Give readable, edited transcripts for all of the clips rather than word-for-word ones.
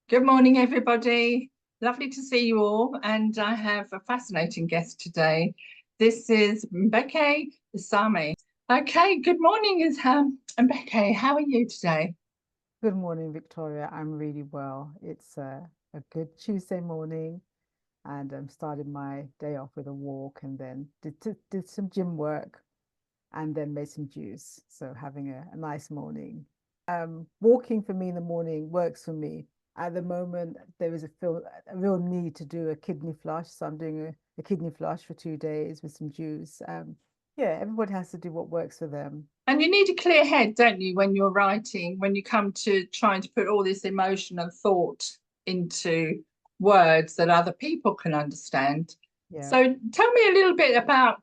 Good morning, everybody. Lovely to see you all. And I have a fascinating guest today. This is Mbeke Waseme. Okay, good morning, Mbeke. How are you today? Good morning, Victoria. I'm really well. It's a good Tuesday morning, and I'm starting my day off with a walk and then did some gym work and then made some juice. So having a nice morning. Walking for me in the morning works for me. At the moment, there is a real need to do a kidney flush. So I'm doing a kidney flush for 2 days with some juice. Yeah, everybody has to do what works for them. And you need a clear head, don't you, when you're writing, when you come to trying to put all this emotion and thought into words that other people can understand. Yeah. So tell me a little bit about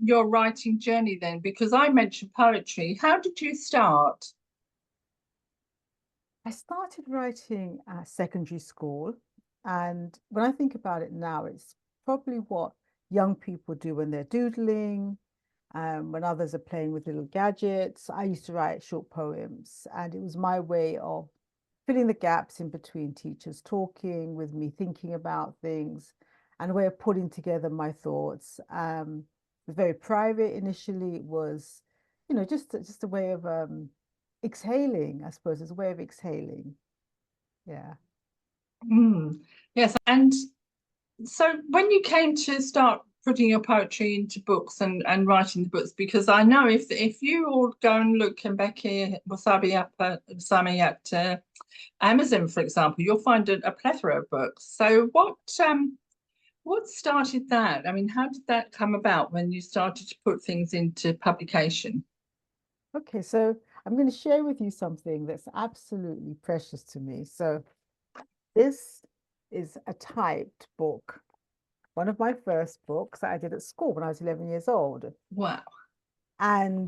your writing journey then, because I mentioned poetry. How did you start? I started writing at secondary school, and when I think about it now, it's probably what young people do when they're doodling, when others are playing with little gadgets. I used to write short poems, and it was my way of filling the gaps in between teachers talking, with me thinking about things, and a way of putting together my thoughts. It was very private initially. It was, just a way of exhaling, I suppose. It's a way of exhaling. Yeah. Mm, yes, and so when you came to start putting your poetry into books and writing the books, because I know if you all go and look and Mbeke Wasame at Amazon, for example, you'll find a plethora of books. So what started that? I mean, how did that come about when you started to put things into publication? Okay, so I'm going to share with you something that's absolutely precious to me. So this is a typed book, one of my first books that I did at school when I was 11 years old. Wow. And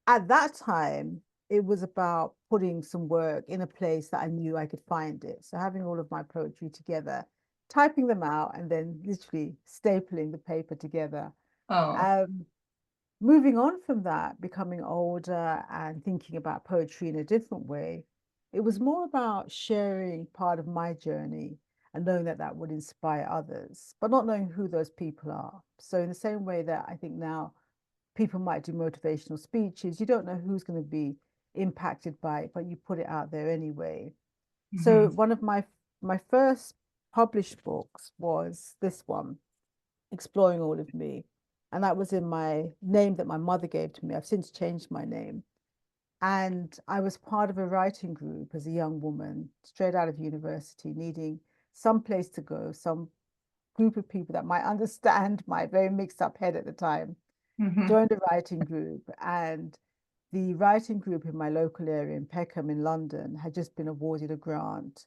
at that time, it was about putting some work in a place that I knew I could find it. So having all of my poetry together, typing them out, and then literally stapling the paper together. Oh. Um, Moving on from that, becoming older and thinking about poetry in a different way, it was more about sharing part of my journey and knowing that that would inspire others, but not knowing who those people are. So, in the same way that I think now people might do motivational speeches, you don't know who's going to be impacted by it, but you put it out there anyway. So, Mhm. one of my first published books was this one, Exploring All of Me. And that was in my name that my mother gave to me. I've since changed my name. And I was part of a writing group as a young woman, straight out of university, needing some place to go, some group of people that might understand my very mixed up head at the time. Mhm. Joined a writing group, and the writing group in my local area in Peckham in London had just been awarded a grant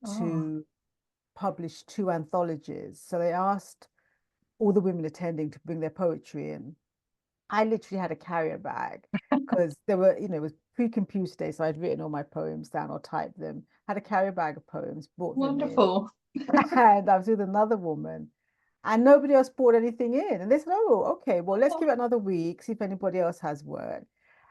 Oh. to publish two anthologies. So they asked all the women attending to bring their poetry in. I literally had a carrier bag because there were, it was pre-computer day, so I'd written all my poems down or typed them. Had a carrier bag of poems, brought them in, Wonderful. and I was with another woman, and nobody else brought anything in. And they said, "Oh, okay, well, let's give it another week, see if anybody else has work."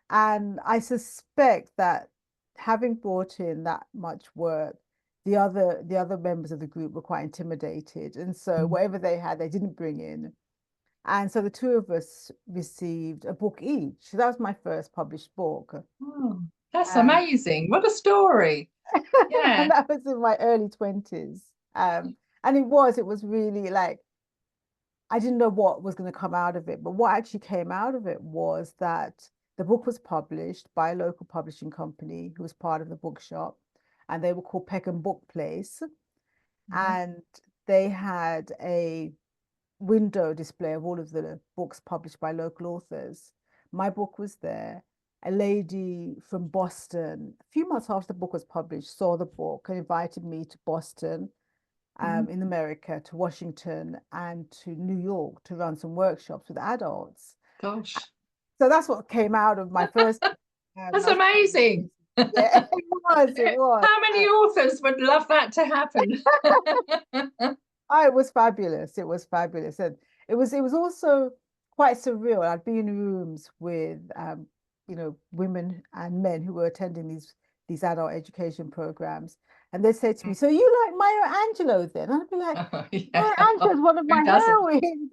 And I suspect that having brought in that much work, the other members of the group were quite intimidated, and so whatever they had, they didn't bring in. And so the two of us received a book each. That was my first published book. Oh, that's Um, amazing. What a story. and Yeah. that was in my early 20s. And it was really like, I didn't know what was going to come out of it. But what actually came out of it was that the book was published by a local publishing company who was part of the bookshop. And they were called Peckham Book Place. Mhm. And they had a window display of all of the books published by local authors. My book was there. A lady from Boston, a few months after the book was published, saw the book and invited me to Boston, Mhm. in America, to Washington, and to New York to run some workshops with adults. Gosh, So that's what came out of my first. that's That was quite amazing. amazing. Yeah, it was. It was. How many authors would love that to happen? Oh, it was fabulous. It was fabulous. And it was also quite surreal. I'd be in rooms with women and men who were attending these adult education programs. And they say to me, so you like Maya Angelou then? And I'd be like, Oh, yeah. Maya Angelou is one of Who my doesn't? heroines.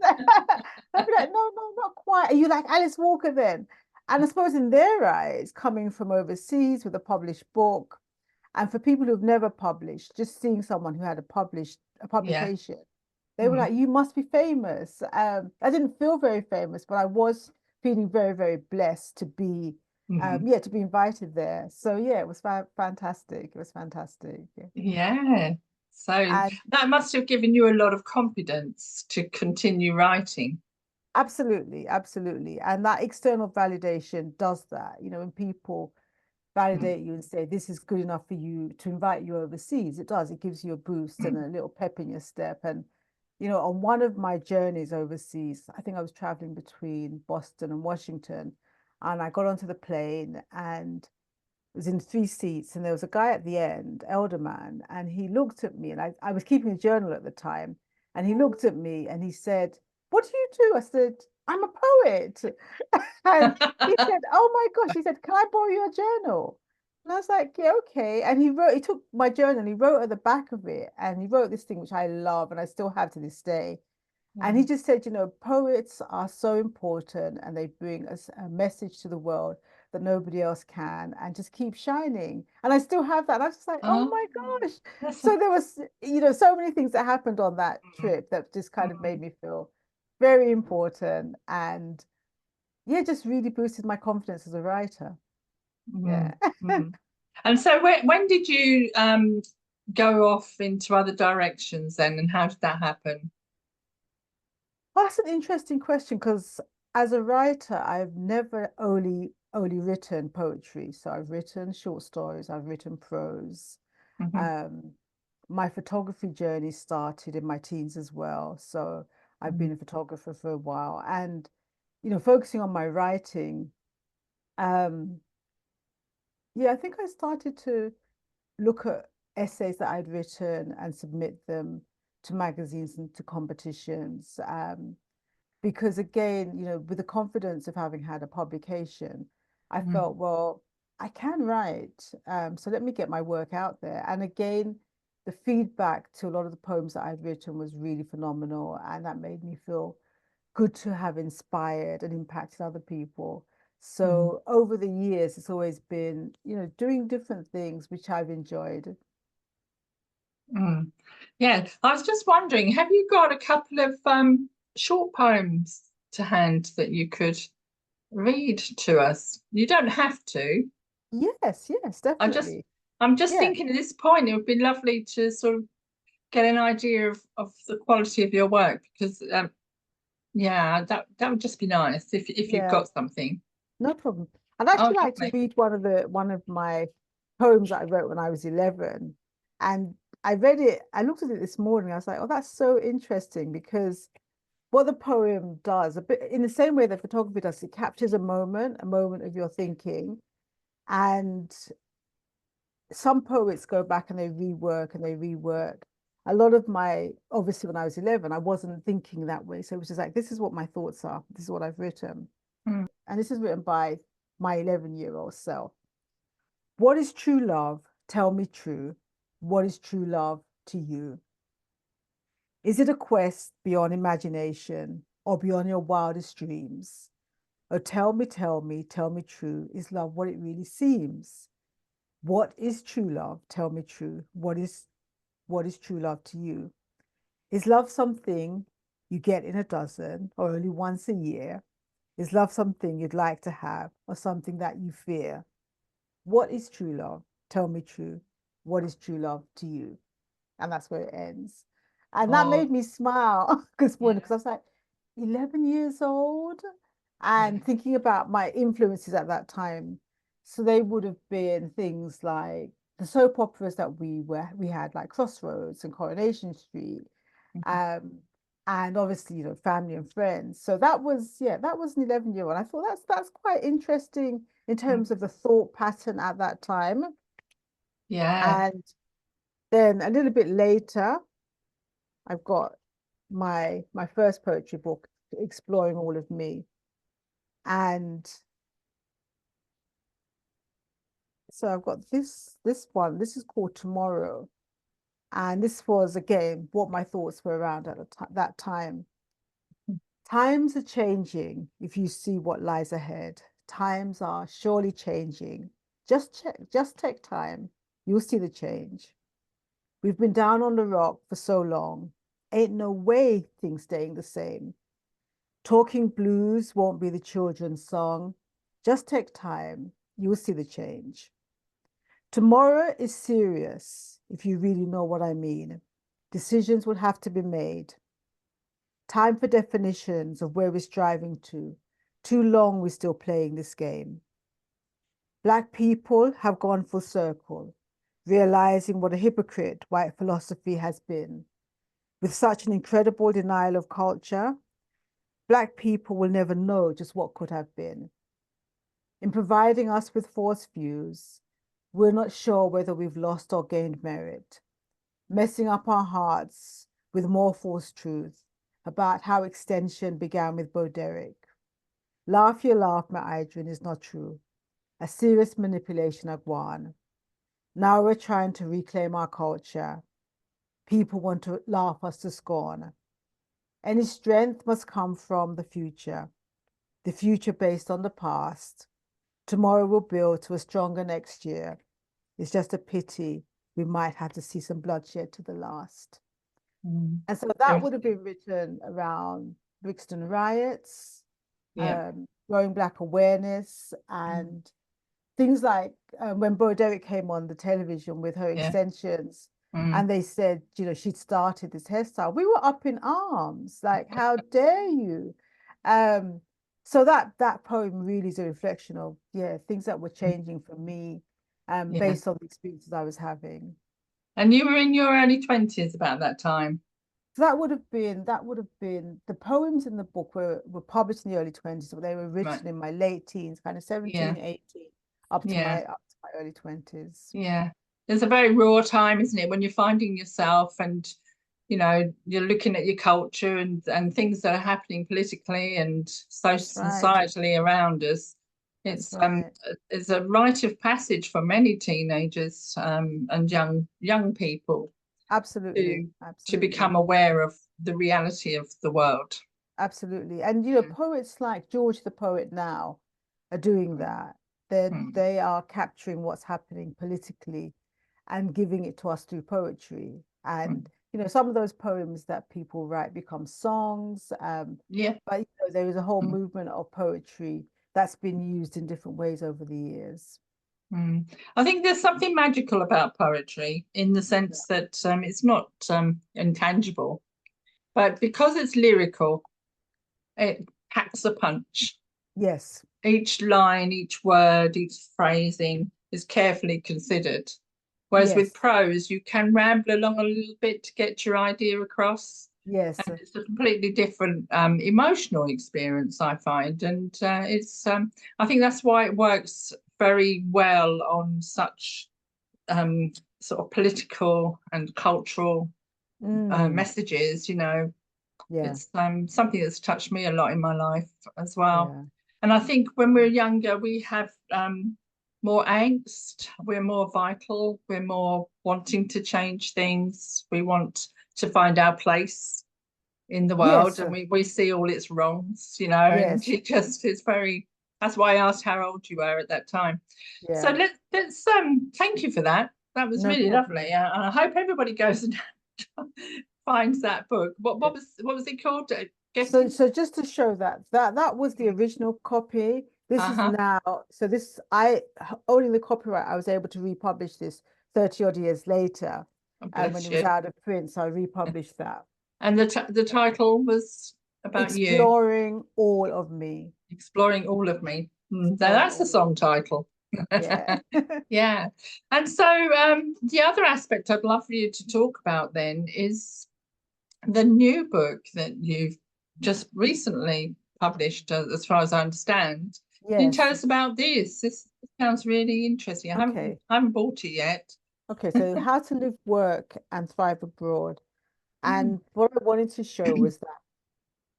I'd be like, no, no, not quite. Are you like Alice Walker then? And I suppose in their eyes, coming from overseas with a published book, and for people who've never published, just seeing someone who had a Yeah. publication, they were Mm, like, you must be famous. I didn't feel very famous, but I was feeling very, very blessed to be mm. yeah, to be invited there. So yeah, it was fantastic. It was fantastic. Yeah. Yeah. So And that must have given you a lot of confidence to continue writing. absolutely, absolutely. And that external validation does that. You know, when people Mm, validate you and say this is good enough for you to invite you overseas, it does. It gives you a boost and mm, a little pep in your step. And you know, on one of my journeys overseas, I think I was traveling between Boston and Washington, and I got onto the plane and it was in 3 seats, and there was a guy at the end, elder man, and he looked at me, and I was keeping a journal at the time, and he looked at me and he said, "What do you do?" I said, "I'm a poet." And he said, "Oh my gosh," he said, "Can I borrow your journal?" And I was like, "Yeah, okay." And he took my journal and he wrote at the back of it, and he wrote this thing which I love and I still have to this day. And he mm, just said, you know, poets are so important and they bring us a message to the world that nobody else can, and just keep shining. And I still have that. And I was just like, oh oh, my gosh. that's So there was, you know, so many things that happened on that mm, trip that just kind of made mm, me feel very important. And yeah, just really boosted my confidence as a writer. mm, Yeah. mm. And so when did you go off into other directions then, and how did that happen? Well, that's an interesting question because as a writer, I've never only written poetry. So I've written short stories, I've written prose. Hmm. Um, my photography journey started in my teens as well. So I've been a photographer for a while, and you know, focusing on my writing. Um, yeah, I think I started to look at essays that I'd written and submit them to magazines and to competitions. Because again, you know, with the confidence of having had a publication, I Mm, felt, well, I can write. So let me get my work out there. And again, the feedback to a lot of the poems that I'd written was really phenomenal. And that made me feel good to have inspired and impacted other people. mm, So over the years, it's always been, you know, doing different things which I've enjoyed. mm. Yeah, I was just wondering, have you got a couple of short poems to hand that you could read to us? You don't have to. Yes, yes, I just, definitely. I'm just Yeah, thinking at this point, it would be lovely to sort of get an idea of the quality of your work because, yeah, that would just be nice if you've yeah. got something. No problem. I'd Oh, actually like to lovely. read one of my poems that I wrote when I was 11. And I read it, I looked at it this morning. I was like, oh, that's so interesting because what the poem does, a bit in the same way that photography does, it captures a moment of your thinking. And some poets go back and they rework and they rework. A lot of my, obviously, when I was 11, I wasn't thinking that way. So it was just like, this is what my thoughts are. This is what I've written. Mm, And this is written by my 11-year-old self. What is true love? Tell me true. What is true love to you? Is it a quest beyond imagination or beyond your wildest dreams? Oh, tell me true. Is love what it really seems? What is true love? Tell me true. What is true love to you? Is love something you get in a dozen or only once a year? Is love something you'd like to have or something that you fear? What is true love? Tell me true. What is true love to you? And that's where it ends. And that oh, made me smile this yeah, morning because I was like, 11 years old yeah. and thinking about my influences at that time. So they would have been things like the soap operas that we had, like Crossroads and Coronation Street, Mhm, um, and obviously, you know, family and friends. So that was, yeah, that was an 11-year-old. I thought that's quite interesting in mm, terms of the thought pattern at that time. yeah. And then a little bit later, I've got my first poetry book, Exploring All of Me. And So I've got this one. This is called Tomorrow. And this was, again, what my thoughts were around at that time. Times are changing if you see what lies ahead. Times are surely changing. Just take time. You'll see the change. We've been down on the rock for so long. Ain't no way things staying the same. Talking blues won't be the children's song. Just take time. You'll see the change. Tomorrow is serious, if you really know what I mean. Decisions will have to be made. Time for definitions of where we're striving to. Too long we're still playing this game. Black people have gone full circle, realizing what a hypocrite white philosophy has been. With such an incredible denial of culture, Black people will never know just what could have been. In providing us with false views, we're not sure whether we've lost or gained merit, messing up our hearts with more false truth about how extension began with Bo Derek. Laugh your laugh, my Adrian, is not true. A serious manipulation of one. Now we're trying to reclaim our culture. People want to laugh us to scorn. Any strength must come from the future based on the past. Tomorrow will build to a stronger next year. It's just a pity we might have to see some bloodshed to the last. And so that would have been written around Brixton riots, growing Black awareness, and things like when Bo Derek came on the television with her extensions, and they said, you know, she'd started this hairstyle. We were up in arms, like, how dare you? So that poem really is a reflection of, things that were changing for me, based on the experiences I was having. And you were in your early 20s about that time. So that would have been the poems in the book were published in the early 20s, so they were written in my late teens, kind of 17, 18, up to my early 20s. Yeah. It's a very raw time, isn't it? When you're finding yourself and, you know, you're looking at your culture and things that are happening politically and societally around us. It's it's a rite of passage for many teenagers and young people. Absolutely. To become aware of the reality of the world. Absolutely. And you know, poets like George the Poet now are doing that. They are capturing what's happening politically and giving it to us through poetry. And you know, some of those poems that people write become songs. But you know, there is a whole movement of poetry that's been used in different ways over the years. I think there's something magical about poetry in the sense that it's not intangible, but because it's lyrical, it packs a punch. Yes. Each line, each word, each phrasing is carefully considered. Whereas with prose, you can ramble along a little bit to get your idea across. Yes. And it's a completely different emotional experience, I find. And it's I think that's why it works very well on such sort of political and cultural messages, you know. It's something that's touched me a lot in my life as well. And I think when we're younger, we have more angst, we're more vital, we're more wanting to change things, we want to find our place in the world, and we see all its wrongs, you know, and it's very, that's why I asked how old you were at that time. So let's thank you for that. That was really lovely. And I hope everybody goes and finds that book. What was it called? So just to show that was the original copy. This is now, so this, owning the copyright, I was able to republish this 30 odd years later. And when it was out of print, so I republished that. And the title was about Exploring All of Me. Exploring All of Me. Now that's the song title. Yeah. Yeah. And so the other aspect I'd love for you to talk about then is the new book that you've just recently published, as far as I understand. Can you tell us about this? This sounds really interesting. I haven't bought it yet. Okay, so How to Live, Work and Thrive Abroad. And what I wanted to show was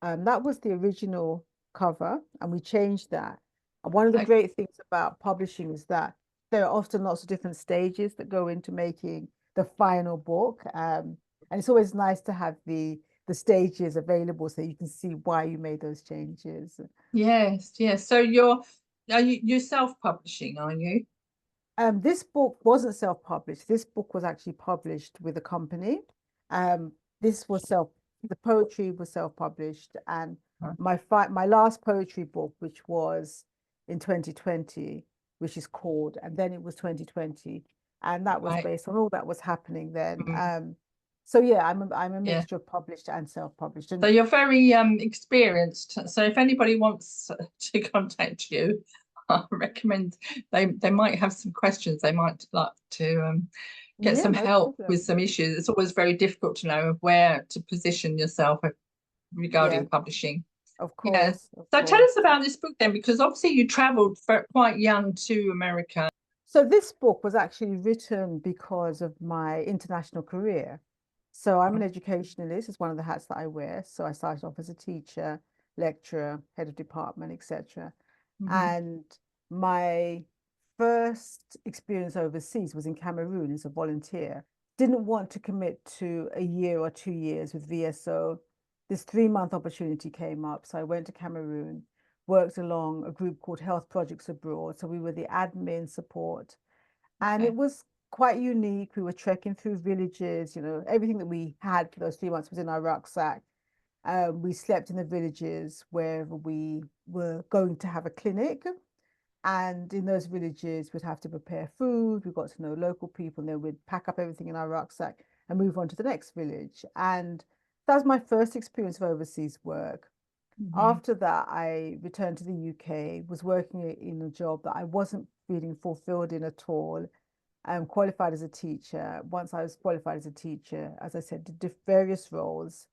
that was the original cover, and we changed that. And one of the great things about publishing is that there are often lots of different stages that go into making the final book. And it's always nice to have the stages available so you can see why you made those changes. Yes, yes. So you're self-publishing, are you? This book wasn't self-published. This book was actually published with a company. Um, this was the poetry was self-published, and Huh. my last poetry book, which was in 2020, which is called, and then it was 2020, and that was Right. based on all that was happening then. Mm, So yeah, I'm a yeah. mixture of published and self-published, So and you're very experienced. So if anybody wants to contact you, I recommend they might have some questions. They might like to get yeah, some no help with problem. some issues. It's always very difficult to know where to position yourself Yeah, regarding publishing. of Yeah. course, of So tell us course. about this book then, because obviously you traveled quite young to America. So this book was actually written because of my international career. So I'm an educationalist, it's one of the hats that I wear. So I started off as a teacher, lecturer, head of department, etc. Mhm. And my first experience overseas was in Cameroon as a volunteer. Didn't want to commit to a year or 2 years with VSO. This 3-month opportunity came up. So I went to Cameroon, worked along a group called Health Projects Abroad. So we were the admin support. And it Okay. was quite unique. We were trekking through villages, everything that we had for those 3 months was in our rucksack. We slept in the villages where we were going to have a clinic. And in those villages, we'd have to prepare food. We got to know local people, and then we'd pack up everything in our rucksack and move on to the next village. And that was my first experience of overseas work. Mhm. After that, I returned to the UK, was working in a job that I wasn't feeling fulfilled in at all. I'm qualified as a teacher. Once I was qualified as a teacher, as I said, did various roles,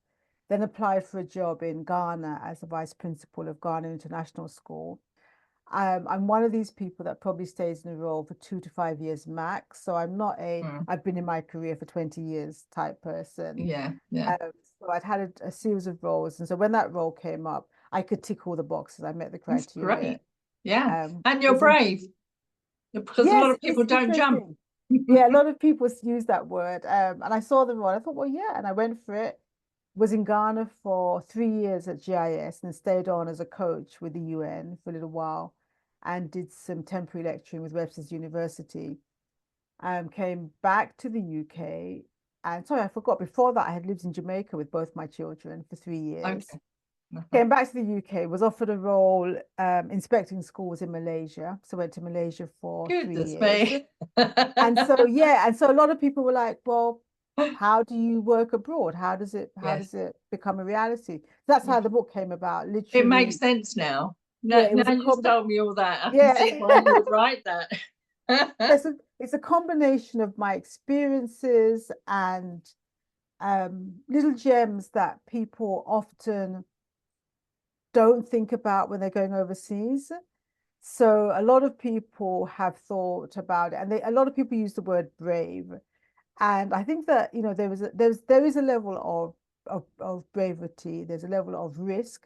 then applied for a job in Ghana as the vice principal of Ghana International School. I'm one of these people that probably stays in a role for 2 to 5 years max. So I'm not Mm. I've been in my career for 20 years type person. Yeah, yeah. So I'd had a series of roles. And so when that role came up, I could tick all the boxes. I met the That's criteria. great. Yeah. And you're Was brave because a lot Yes, of it's people don't jump. interesting. Yeah, a lot of people use that word. And I saw the role. I thought, well, yeah, and I went for it. Was in Ghana for 3 years at GIS and stayed on as a coach with the UN for a little while and did some temporary lecturing with Webster's University. Came back to the UK. And sorry, I forgot, before that, I had lived in Jamaica with both my children for 3 years. Okay. Uh-huh. Came back to the UK, was offered a role inspecting schools in Malaysia. So went to Malaysia for three Goodness years. me. And so, yeah, and so a lot of people were like, well, how do you work abroad? How Yes. does it become a reality? That's how the book came about. It makes Literally, sense now. yeah, it was Now a you just combi told me all that. I can yeah. see why you would write that. It's a combination of my experiences and little gems that people often don't think about when they're going overseas. So a lot of people have thought about it, and a lot of people use the word brave. And I think that there is a level of bravery, there's a level of risk,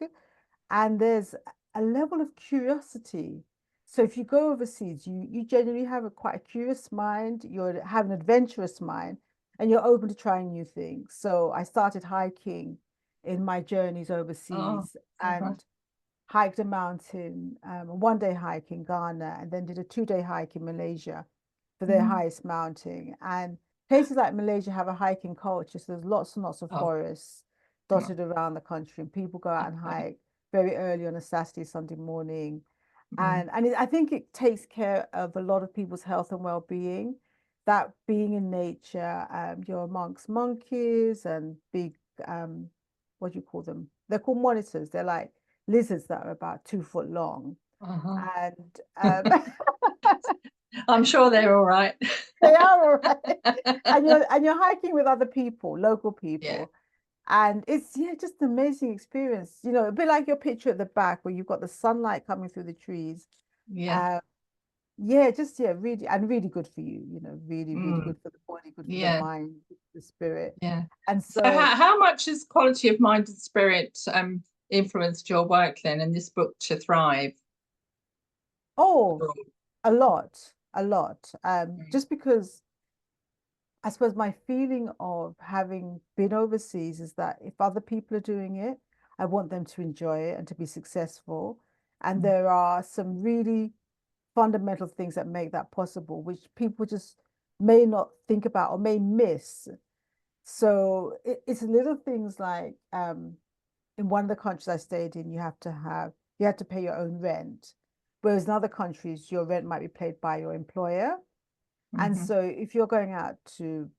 and there's a level of curiosity. So if you go overseas, you generally have a quite a curious mind, you have an adventurous mind, and you're open to trying new things. So I started hiking in my journeys Oh, overseas uh-huh. and hiked a mountain, a 1 day hike in Ghana, and then did a 2 day hike in Malaysia for their Mm. highest mountain. And places like Malaysia have a hiking culture, so there's lots and lots of Oh, forests oh, dotted around the country, and people go out and okay. hike very early on a Saturday, Sunday morning. Mm. I think it takes care of a lot of people's health and well-being. That being in nature, you're amongst monkeys and big, what do you call them? They're called monitors. They're like lizards that are about 2 foot long. Uh-huh. And I'm sure they're all right. they are all right. And you're hiking with other people, local Yeah, people. And it's just an amazing experience. A bit like your picture at the back where you've got the sunlight coming through the trees. yeah. Uh, really, and really good for you, really, really Mm. good for the body, good for the Yeah, mind, good for the spirit. yeah. And So so, how much has quality of mind and spirit influenced your work then in this book to thrive oh, abroad? a lot. a lot. Just because I suppose my feeling of having been overseas is that if other people are doing it, I want them to enjoy it and to be successful. And Mm, there are some really fundamental things that make that possible, which people just may not think about or may miss. So it's little things like in one of the countries I stayed in, you had to pay your own rent, whereas in other countries your rent might be paid by your employer. And mhm. so if you're going out to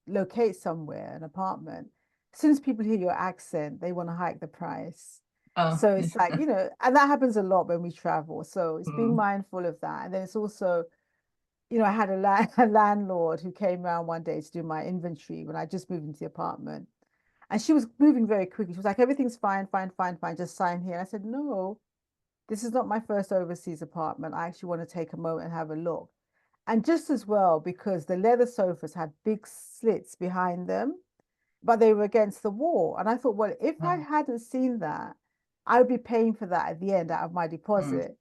locate somewhere, an apartment, as soon as people hear your accent, they want to hike the price. Oh, So yeah. it's like, and that happens a lot when we travel. So it's being Mm, mindful of that. And then it's also, I had a landlord who came around one day to do my inventory when I just moved into the apartment. And she was moving very quickly. She was like, everything's fine, fine, fine, fine, just sign here. And I said, no, this is not my first overseas apartment. I actually want to take a moment and have a look. And just as well, because the leather sofas had big slits behind them, but they were against the wall. And I thought, well, if I mm, hadn't seen that, I would be paying for that at the end out of my mm, deposit.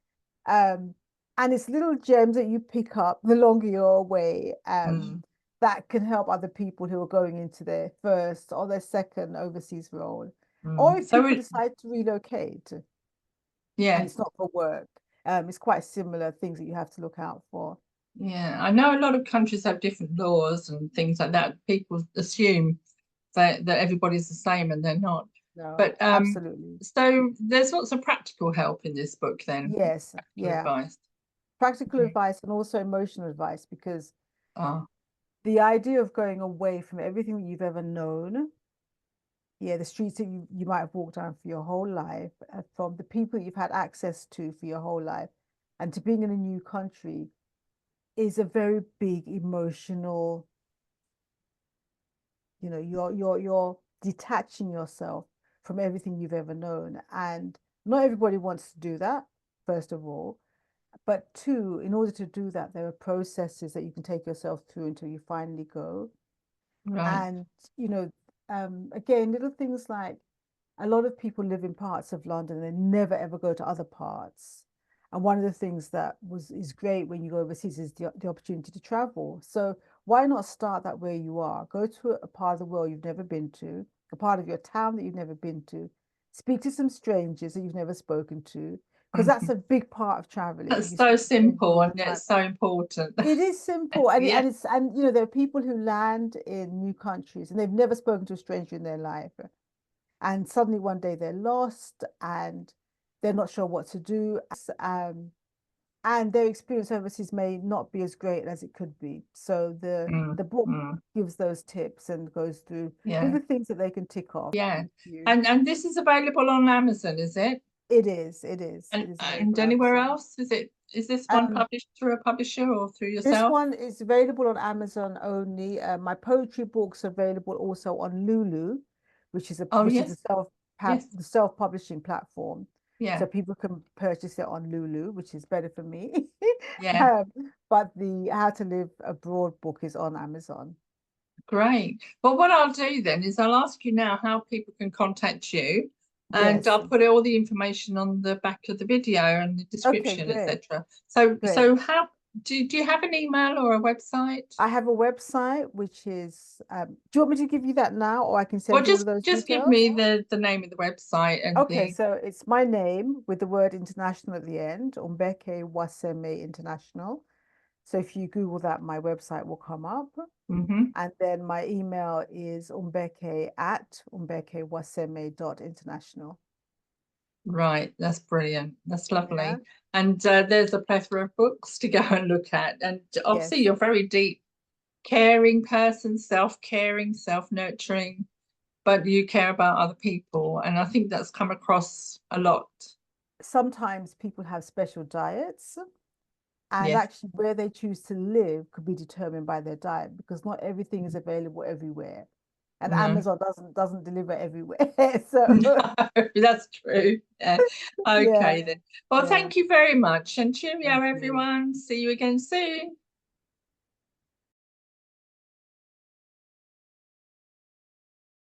Um, and it's little gems that you pick up the longer you're away, mm, that can help other people who are going into their first or their second overseas role. Or mm. if So people it, decide to relocate and yeah, it's not for work, it's quite similar things that you have to look out for. yeah. I know a lot of countries have different laws and things like that. People assume that everybody's the same and they're not. No, But absolutely. so there's lots of practical help in this book then, Yes, practical yeah. advice. Practical Okay. advice and also emotional advice, because Oh, the idea of going away from everything that you've ever known, yeah, the streets that you might have walked down for your whole life, from the people you've had access to for your whole life, and to being in a new country is a very big emotional, you're detaching yourself from everything you've ever known. And not everybody wants to do that, first of all. But two, in order to do that, there are processes that you can take yourself through until you finally go. right. And, you know, again, little things like a lot of people live in parts of London and they never ever go to other parts. And one of the things that is great when you go overseas is the opportunity to travel. So why not start that where you are? Go to a part of the world you've never been to, a part of your town that you've never been to, speak to some strangers that you've never spoken to, because that's Mhm. a big part of traveling. That's You so speak to strangers simple all and the time. yet so important. It is simple, and Yeah. there are people who land in new countries and they've never spoken to a stranger in their life, and suddenly one day they're lost and they're not sure what to do. And their experience overseas may not be as great as it could be. So the Mm, the book mm, gives those tips and goes through yeah. little things that they can tick off Yeah. and use. And this is available on Amazon, is it? It is, it is, it is And available on anywhere Amazon. else? Is this one Um, published through a publisher or through this yourself? one is available on Amazon only. My poetry books are available also on LuLu, Oh which is yes, yes, the self-publishing platform. yeah, So people can purchase it on LuLu, which is better for me. yeah. um, but the How to Live Abroad book is on Amazon. Great. Well, what I'll do then is I'll ask you now how people can contact you, and Yes. I'll put all the information on the back of the video and the Okay, description, great, etc. So, great. so how do you have an email or a website? I have a website which is, do you want me to give you that now, or I can Well, send you all of those just give details? me the name of the website and Okay, the. so it's my name with the word international at the end, Mbeke Waseme International. So if you Google that, my website will come up. Mhm. And then my email is umbeke@umbekewaseme.international. Right, that's brilliant. That's Yeah. lovely. And there's a plethora of books to go and look at. And obviously, Yes. you're very deep, caring person, self-caring, self-nurturing, but you care about other people. And I think that's come across a lot. Sometimes people have special diets, and Yes. actually where they choose to live could be determined by their diet, because not everything is available everywhere. And No. Amazon doesn't deliver everywhere. So No, that's true. Yeah. yeah, Okay then. Well, yeah. thank you very much. And cheerio, Thank you. everyone. See you again soon.